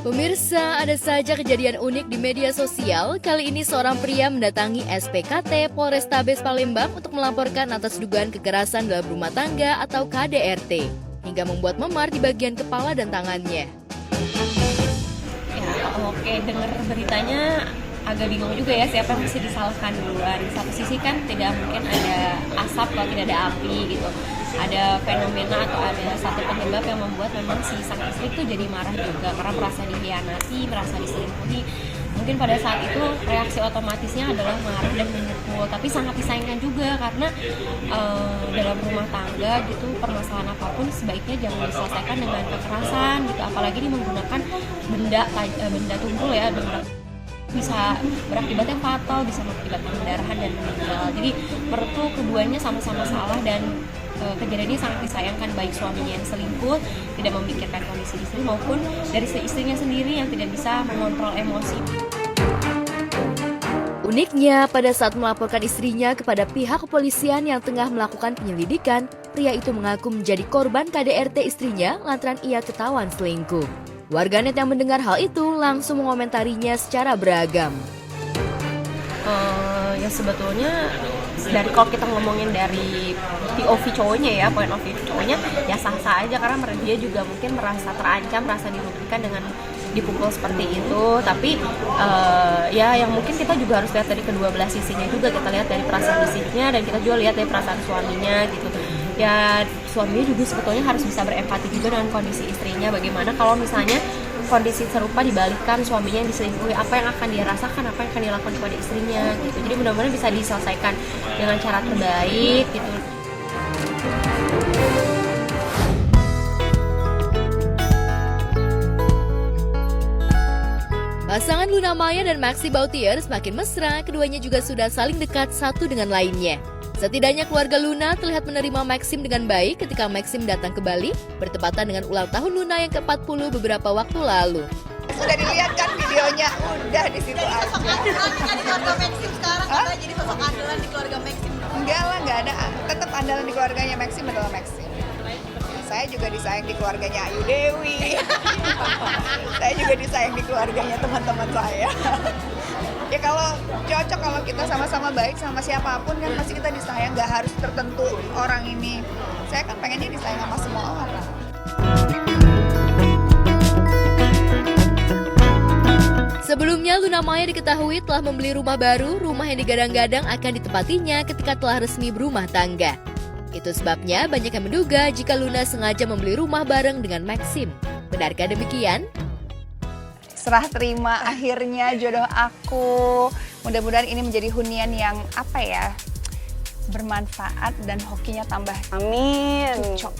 Pemirsa, ada saja kejadian unik di media sosial. Kali ini seorang pria mendatangi SPKT Polrestabes Palembang untuk melaporkan atas dugaan kekerasan dalam rumah tangga atau KDRT, hingga membuat memar di bagian kepala dan tangannya. Ya, oke, dengar beritanya agak bingung juga ya siapa yang mesti disalahkan duluan. Di satu sisi kan tidak mungkin ada asap kalau tidak ada api gitu. Ada fenomena atau ada satu penyebab yang membuat memang si sang istri itu jadi marah juga karena merasa dikhianati, merasa diselingkuhi. Mungkin pada saat itu reaksi otomatisnya adalah marah dan memukul. Tapi sangat disayangkan juga karena dalam rumah tangga gitu permasalahan apapun sebaiknya jangan diselesaikan dengan kekerasan gitu. Apalagi ini menggunakan benda tumpul ya, bisa berakibat yang fatal, bisa mengakibatkan pendarahan dan meninggal. Jadi menurutku keduanya sama-sama salah dan kejadian ini sangat disayangkan, baik suaminya yang selingkuh tidak memikirkan kondisi istri maupun dari istrinya sendiri yang tidak bisa mengontrol emosi. Uniknya, pada saat melaporkan istrinya kepada pihak kepolisian yang tengah melakukan penyelidikan, pria itu mengaku menjadi korban KDRT istrinya lantaran ia ketahuan selingkuh. Warganet yang mendengar hal itu langsung mengomentarinya secara beragam. Ya sebetulnya dari kalau kita ngomongin dari POV cowoknya ya, point of view cowoknya ya sah-sah aja karena dia juga mungkin merasa terancam, merasa dirugikan dengan dipukul seperti itu. Tapi ya yang mungkin kita juga harus lihat dari kedua belah sisinya juga, kita lihat dari perasaan istrinya dan kita juga lihat dari perasaan suaminya gitu. Ya suaminya juga sebetulnya harus bisa berempati juga dengan kondisi istrinya. Bagaimana kalau misalnya kondisi serupa dibalikkan, suaminya yang diselingkuhi, apa yang akan dia rasakan, apa yang akan dilakukan kepada istrinya gitu. Jadi mudah-mudahan bisa diselesaikan dengan cara terbaik gitu. Pasangan Luna Maya dan Maxi Bautier semakin mesra, keduanya juga sudah saling dekat satu dengan lainnya. Setidaknya keluarga Luna terlihat menerima Maxim dengan baik ketika Maxim datang ke Bali, bertepatan dengan ulang tahun Luna yang ke-40 beberapa waktu lalu. Sudah dilihat kan videonya, udah di situ aja. Keluarga Maxim sekarang katanya jadi sosok andalan di keluarga Maxim. Enggak lah, enggak ada. Tetap andalan di keluarganya Maxim adalah Maxim. Saya juga disayang di keluarganya Ayu Dewi. Saya juga disayang di keluarganya teman-teman saya. Ya kalau cocok, kalau kita sama-sama baik sama siapapun kan pasti kita disayang, nggak harus tertentu orang ini. Saya kan pengennya disayang sama semua orang. Sebelumnya, Luna Maya diketahui telah membeli rumah baru, rumah yang digadang-gadang akan ditempatinya ketika telah resmi berumah tangga. Itu sebabnya banyak yang menduga jika Luna sengaja membeli rumah bareng dengan Maxim. Benarkah demikian? Serah terima akhirnya jodoh aku. Mudah-mudahan ini menjadi hunian yang bermanfaat dan hokinya tambah. Amin. Cocok.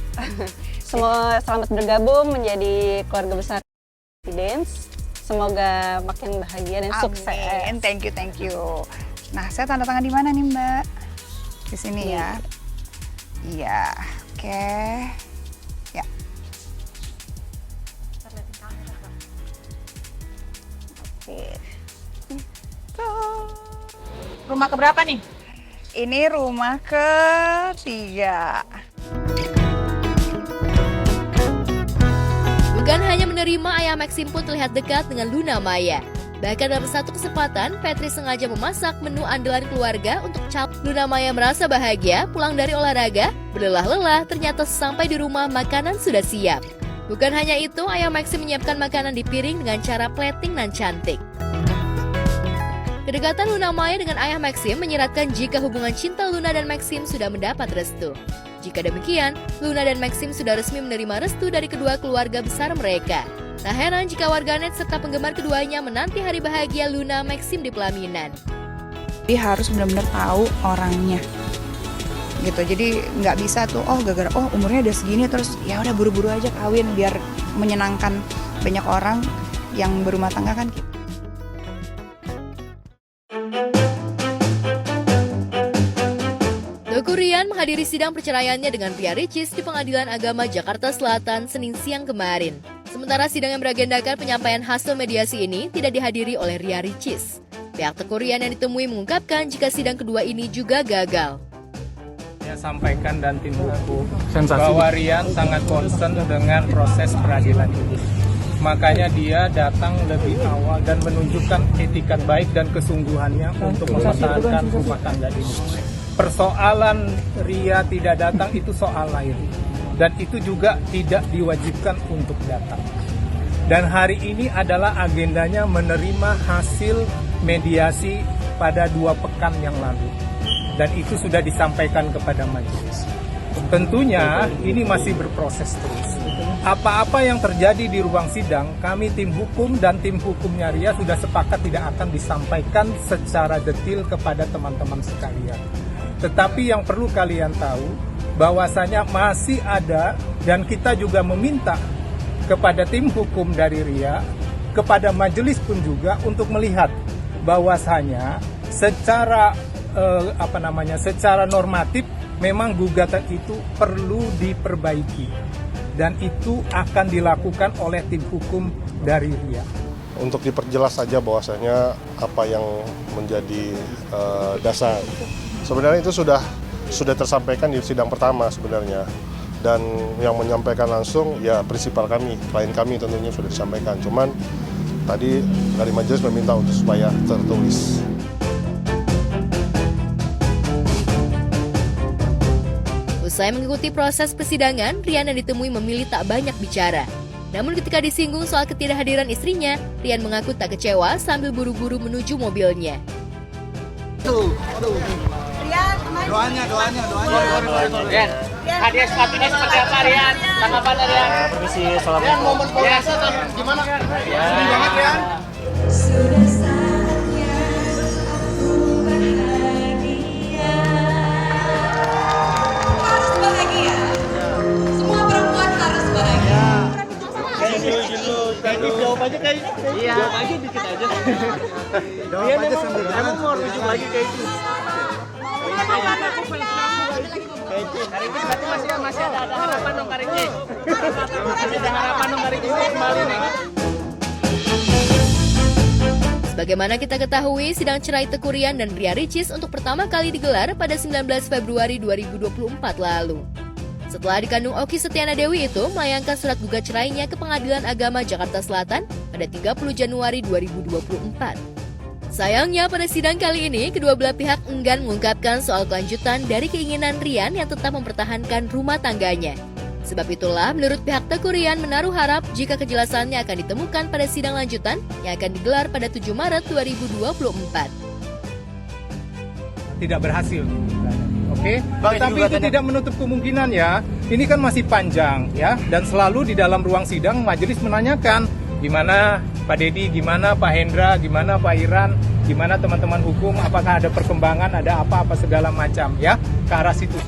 Semua selamat bergabung menjadi keluarga besar Dance. Semoga makin bahagia dan sukses. Amin. Thank you. Nah, saya tanda tangan di mana nih, Mbak? Di sini ya. Iya. Oke. Ya. Rumah keberapa nih? Ini rumah ketiga. Bukan hanya menerima, ayah Maxim pun terlihat dekat dengan Luna Maya. Bahkan dalam satu kesempatan, Petri sengaja memasak menu andalan keluarga untuk Luna Maya merasa bahagia pulang dari olahraga, berlelah-lelah ternyata sampai di rumah makanan sudah siap. Bukan hanya itu, ayah Maxim menyiapkan makanan di piring dengan cara plating dan cantik. Kedekatan Luna Maya dengan ayah Maxim menyiratkan jika hubungan cinta Luna dan Maxim sudah mendapat restu. Jika demikian, Luna dan Maxim sudah resmi menerima restu dari kedua keluarga besar mereka. Tak heran jika warganet serta penggemar keduanya menanti hari bahagia Luna Maxim di pelaminan. Jadi harus benar-benar tahu orangnya. Gitu. Jadi nggak bisa tuh gara-gara umurnya udah segini terus ya udah buru-buru aja kawin biar menyenangkan banyak orang yang berumah tangga kan gitu. Teuku Ryan menghadiri sidang perceraiannya dengan Ria Ricis di Pengadilan Agama Jakarta Selatan Senin siang kemarin. Sementara sidang yang beragendakan penyampaian hasil mediasi ini tidak dihadiri oleh Ria Ricis. Pihak Teuku Ryan yang ditemui mengungkapkan jika sidang kedua ini juga gagal. Saya sampaikan dan tim hukum bahwa Rian sangat concern dengan proses peradilan ini. Makanya dia datang lebih awal dan menunjukkan etikat baik dan kesungguhannya untuk mempertahankan rumah tangga ini. Persoalan Ria tidak datang itu soal lain, dan itu juga tidak diwajibkan untuk datang. Dan hari ini adalah agendanya menerima hasil mediasi pada 2 pekan yang lalu, dan itu sudah disampaikan kepada majelis. Tentunya ini masih berproses terus. Apa-apa yang terjadi di ruang sidang, kami tim hukum dan tim hukumnya Ria sudah sepakat tidak akan disampaikan secara detail kepada teman-teman sekalian. Tetapi yang perlu kalian tahu, bahwasanya masih ada, dan kita juga meminta kepada tim hukum dari Ria, kepada majelis pun juga untuk melihat bahwasanya secara secara normatif memang gugatan itu perlu diperbaiki. Dan itu akan dilakukan oleh tim hukum dari Ria. Untuk diperjelas saja bahwasanya apa yang menjadi dasar. Sebenarnya itu sudah tersampaikan di sidang pertama sebenarnya. Dan yang menyampaikan langsung ya prinsipal kami, klien kami tentunya sudah disampaikan. Cuman tadi dari majelis meminta untuk supaya tertulis. Usai mengikuti proses persidangan, Rian yang ditemui memilih tak banyak bicara. Namun ketika disinggung soal ketidakhadiran istrinya, Rian mengaku tak kecewa sambil buru-buru menuju mobilnya. Rian, Doanya. Rian, hadiah sepatunya seperti apa Rian? Tanggapan Rian? Permisi, salam. Rian, momen biasa gimana? Sedih banget Rian. harus bahagia. Semua perempuan harus bahagia. Jawab aja kayak iya. Jawab aja dikit aja. Jawab aja sambil emang mau rujuk lagi kayak itu. Karicis berarti masih ada harapan dong Karicis. Masih ada harapan dong Karicis kembali nih. Sebagaimana kita ketahui, sidang cerai Teuku Rian dan Ria Ricis untuk pertama kali digelar pada 19 Februari 2024 lalu. Setelah dikandung Okky Setiana Dewi itu melayangkan surat gugat cerainya ke Pengadilan Agama Jakarta Selatan pada 30 Januari 2024. Sayangnya pada sidang kali ini, kedua belah pihak enggan mengungkapkan soal kelanjutan dari keinginan Rian yang tetap mempertahankan rumah tangganya. Sebab itulah, menurut pihak Teuku Rian menaruh harap jika kejelasannya akan ditemukan pada sidang lanjutan yang akan digelar pada 7 Maret 2024. Tidak berhasil. Oke, tapi itu tidak menutup kemungkinan ya. Ini kan masih panjang ya, dan selalu di dalam ruang sidang majelis menanyakan gimana Pak Dedi, gimana Pak Hendra, gimana Pak Iran, gimana teman-teman hukum, apakah ada perkembangan, ada apa-apa segala macam ya ke arah situ.